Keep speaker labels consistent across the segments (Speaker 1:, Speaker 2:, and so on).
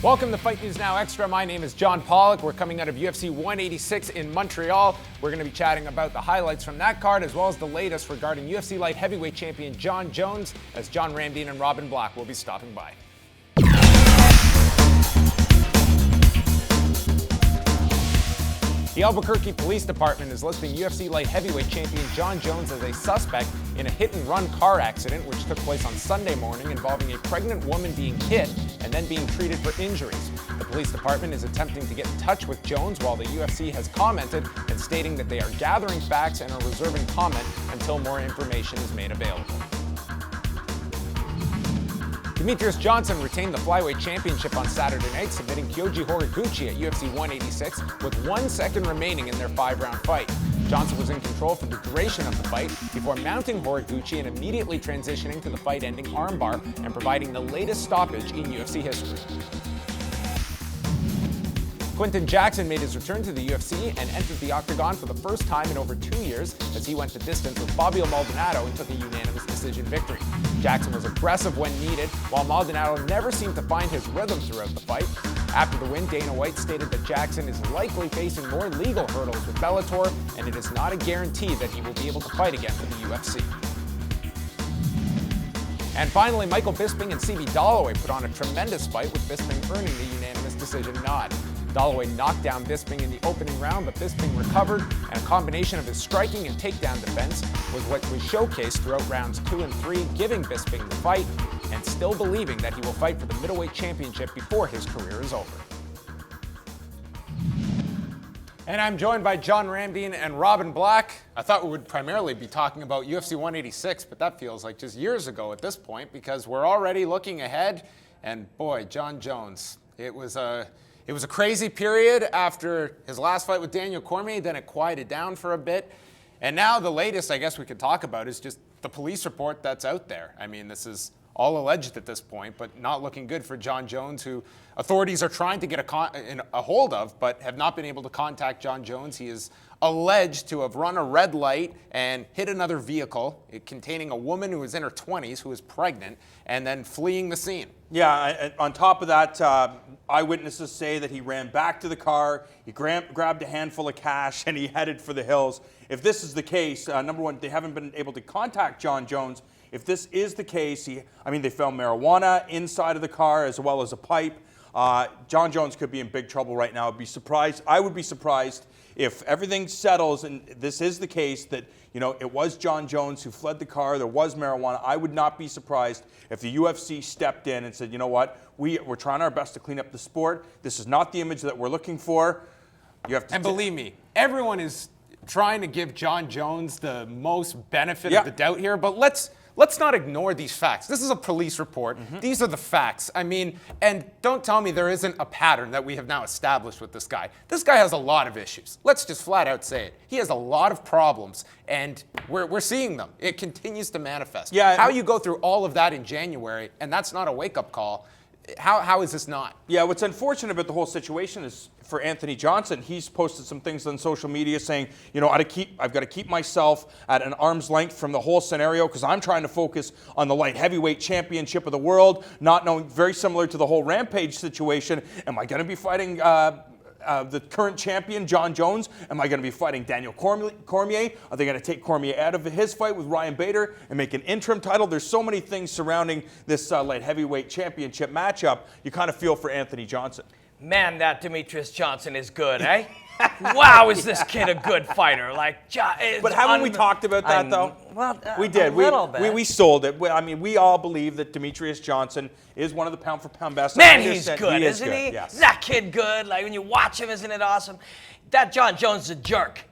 Speaker 1: Welcome to Fight News Now Extra. My name is John Pollock. We're coming out of UFC 186 in Montreal. We're going to be chatting about the highlights from that card as well as the latest regarding UFC light heavyweight champion Jon Jones, as John Ramdine and Robin Black will be stopping by. The Albuquerque Police Department is listing UFC light heavyweight champion Jon Jones as a suspect in a hit-and-run car accident which took place on Sunday morning involving a pregnant woman being hit and then being treated for injuries. The police department is attempting to get in touch with Jones while the UFC has commented and stating that they are gathering facts and are reserving comment until more information is made available. Demetrious Johnson retained the flyweight championship on Saturday night, submitting Kyoji Horiguchi at UFC 186 with 1 second remaining in their 5-round fight. Johnson was in control for the duration of the fight before mounting Horiguchi and immediately transitioning to the fight-ending armbar and providing the latest stoppage in UFC history. Quinton Jackson made his return to the UFC and entered the octagon for the first time in over 2 years as he went the distance with Fabio Maldonado and took a unanimous decision victory. Jackson was aggressive when needed, while Maldonado never seemed to find his rhythm throughout the fight. After the win, Dana White stated that Jackson is likely facing more legal hurdles with Bellator, and it is not a guarantee that he will be able to fight again for the UFC. And finally, Michael Bisping and CB Dollaway put on a tremendous fight, with Bisping earning the unanimous decision nod. Dollaway knocked down Bisping in the opening round, but Bisping recovered, and a combination of his striking and takedown defense was what was showcased throughout rounds 2 and 3, giving Bisping the fight and still believing that he will fight for the middleweight championship before his career is over. And I'm joined by John Ramdine and Robin Black. I thought we would primarily be talking about UFC 186, but that feels like just years ago at this point because we're already looking ahead. And boy, Jon Jones, it was a crazy period after his last fight with Daniel Cormier, then it quieted down for a bit. And now the latest I guess we could talk about is just the police report that's out there. I mean, this is all alleged at this point, but not looking good for Jon Jones, who authorities are trying to get a hold of, but have not been able to contact Jon Jones. He is alleged to have run a red light and hit another vehicle containing a woman who was in her 20s who was pregnant, and then fleeing the scene.
Speaker 2: Yeah, on top of that, eyewitnesses say that he ran back to the car, he grabbed a handful of cash, and he headed for the hills. If this is the case, number one, they haven't been able to contact Jon Jones. If this is the case, they found marijuana inside of the car as well as a pipe. Jon Jones could be in big trouble right now. I would be surprised if everything settles and this is the case, that it was Jon Jones who fled the car, there was marijuana. I would not be surprised if the UFC stepped in and said, you know what, we're trying our best to clean up the sport. This is not the image that we're looking for.
Speaker 1: And believe me, everyone is trying to give Jon Jones the most benefit of the doubt here, but let's not ignore these facts. This is a police report. Mm-hmm. These are the facts. I mean, and don't tell me there isn't a pattern that we have now established with this guy. This guy has a lot of issues. Let's just flat out say it. He has a lot of problems, and we're seeing them. It continues to manifest.
Speaker 2: Yeah.
Speaker 1: How you go through all of that in January, and that's not a wake-up call, how is this not?
Speaker 2: Yeah, what's unfortunate about the whole situation is for Anthony Johnson, he's posted some things on social media saying, I've got to keep myself at an arm's length from the whole scenario because I'm trying to focus on the light heavyweight championship of the world, not knowing, very similar to the whole Rampage situation. Am I going to be fighting the current champion, Jon Jones? Am I going to be fighting Daniel Cormier? Are they going to take Cormier out of his fight with Ryan Bader and make an interim title? There's so many things surrounding this light heavyweight championship matchup. You kind of feel for Anthony Johnson.
Speaker 3: Man, that Demetrious Johnson is good, eh? Wow, is this kid a good fighter?
Speaker 2: But haven't we talked about that, though?
Speaker 3: Well,
Speaker 2: we did.
Speaker 3: A little bit.
Speaker 2: We sold it. We all believe that Demetrious Johnson is one of the pound-for-pound best.
Speaker 3: Man, he's good, isn't he?
Speaker 2: Yes.
Speaker 3: Is that kid good? Like, when you watch him, isn't it awesome? That Jon Jones is a jerk.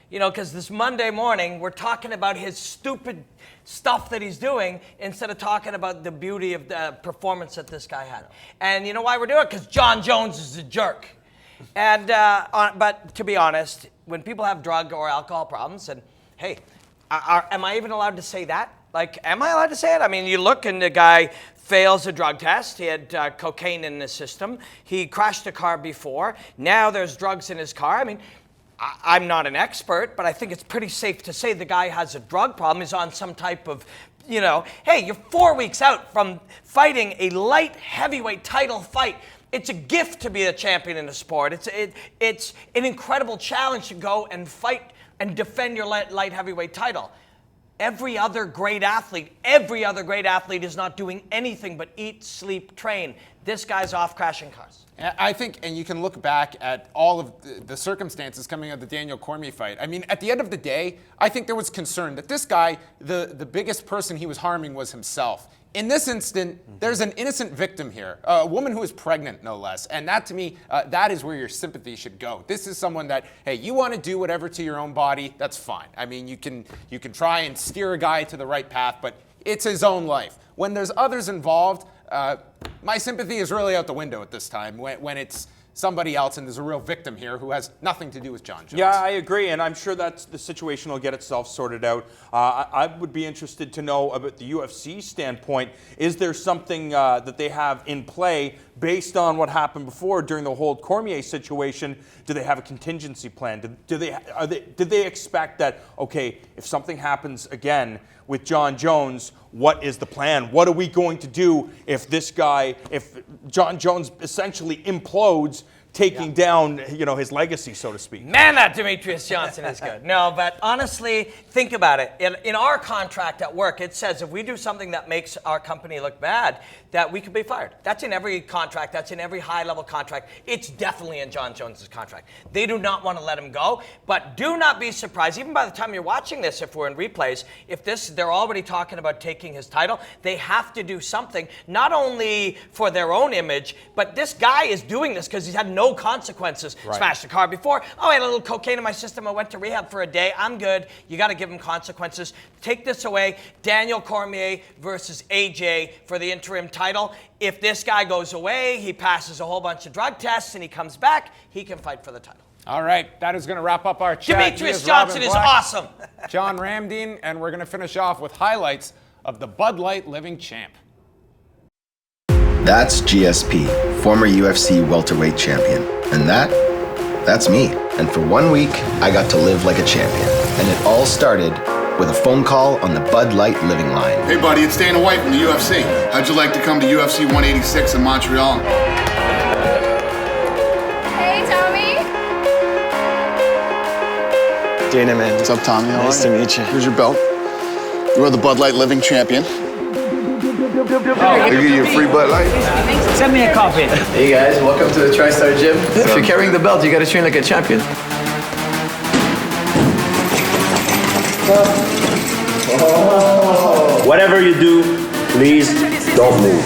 Speaker 3: Because this Monday morning, we're talking about his stupid stuff that he's doing instead of talking about the beauty of the performance that this guy had. And you know why we're doing it? Because Jon Jones is a jerk. And but to be honest, when people have drug or alcohol problems, and hey, am I even allowed to say that? Am I allowed to say it? I mean, you look and the guy fails a drug test. He had cocaine in his system. He crashed a car before. Now there's drugs in his car. I mean, I'm not an expert, but I think it's pretty safe to say the guy has a drug problem. He's on some type of you know, hey, you're 4 weeks out from fighting a light heavyweight title fight. It's a gift to be a champion in the sport. It's an incredible challenge to go and fight and defend your light heavyweight title. Every other great athlete is not doing anything but eat, sleep, train. This guy's off crashing cars.
Speaker 1: I think, and you can look back at all of the circumstances coming out of the Daniel Cormier fight. I mean, at the end of the day, I think there was concern that this guy, the biggest person he was harming was himself. In this instant, there's an innocent victim here, a woman who is pregnant, no less. And that, to me, that is where your sympathy should go. This is someone that, hey, you want to do whatever to your own body, that's fine. I mean, you can try and steer a guy to the right path, but it's his own life. When there's others involved, my sympathy is really out the window at this time when it's somebody else and there's a real victim here who has nothing to do with Jon Jones.
Speaker 2: Yeah, I agree, and I'm sure that the situation will get itself sorted out. I would be interested to know about the UFC standpoint. Is there something that they have in play based on what happened before during the whole Cormier situation? Do they have a contingency plan? Did they expect that, okay, if something happens again with Jon Jones, what is the plan? What are we going to do if Jon Jones essentially implodes, taking down, his legacy, so to speak?
Speaker 3: Man, that Demetrius Johnson is good. No, but honestly, think about it. In our contract at work, it says if we do something that makes our company look bad, that we could be fired. That's in every contract. That's in every high-level contract. It's definitely in Jon Jones' contract. They do not want to let him go, but do not be surprised, even by the time you're watching this, if we're in replays, if they're already talking about taking his title, they have to do something, not only for their own image, but this guy is doing this because he's had no consequences. Right. Smashed a car before. Oh, I had a little cocaine in my system. I went to rehab for a day. I'm good. You got to give him consequences. Take this away. Daniel Cormier versus AJ for the interim title. If this guy goes away, he passes a whole bunch of drug tests, and he comes back, he can fight for the title.
Speaker 1: All right, that is going to wrap up our chat.
Speaker 3: Demetrius Johnson is awesome.
Speaker 1: John Ramdeen, and we're going to finish off with highlights of the Bud Light Living Champ.
Speaker 4: That's GSP, former UFC welterweight champion. And that's me. And for 1 week, I got to live like a champion. And it all started with a phone call on the Bud Light Living Line.
Speaker 5: Hey buddy, it's Dana White from the UFC. How'd you like to come to UFC 186 in Montreal?
Speaker 6: Hey Tommy.
Speaker 5: Dana, man. What's up, Tommy? Nice to meet you. Here's your belt. You are the Bud Light Living Champion.
Speaker 7: They give you a free Bud Light?
Speaker 8: Send me a copy.
Speaker 9: Hey guys, welcome to the TriStar Gym. If you're carrying the belt, you gotta train like a champion.
Speaker 10: Whatever you do, please don't move.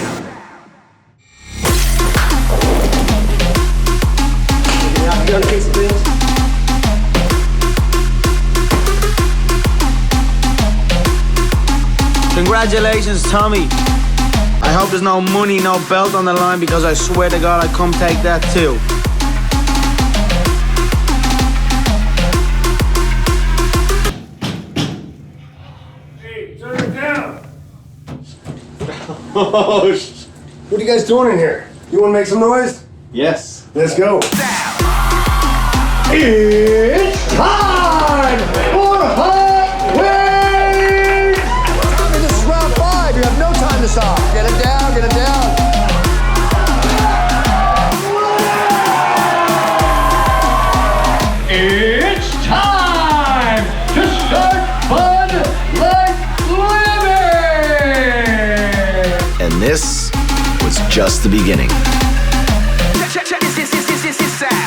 Speaker 8: Congratulations, Tommy. I hope there's no money, no belt on the line, because I swear to God I'd come take that too.
Speaker 7: Hey, turn it down. What are you guys doing in here? You want to make some noise?
Speaker 10: Yes.
Speaker 7: Let's go. It's time for Hot Wings! Tommy, this is round 5. You have no time to stop. Get it down, get it down. It's time to start Bud Light Living!
Speaker 4: And this was just the beginning.
Speaker 8: Check this out.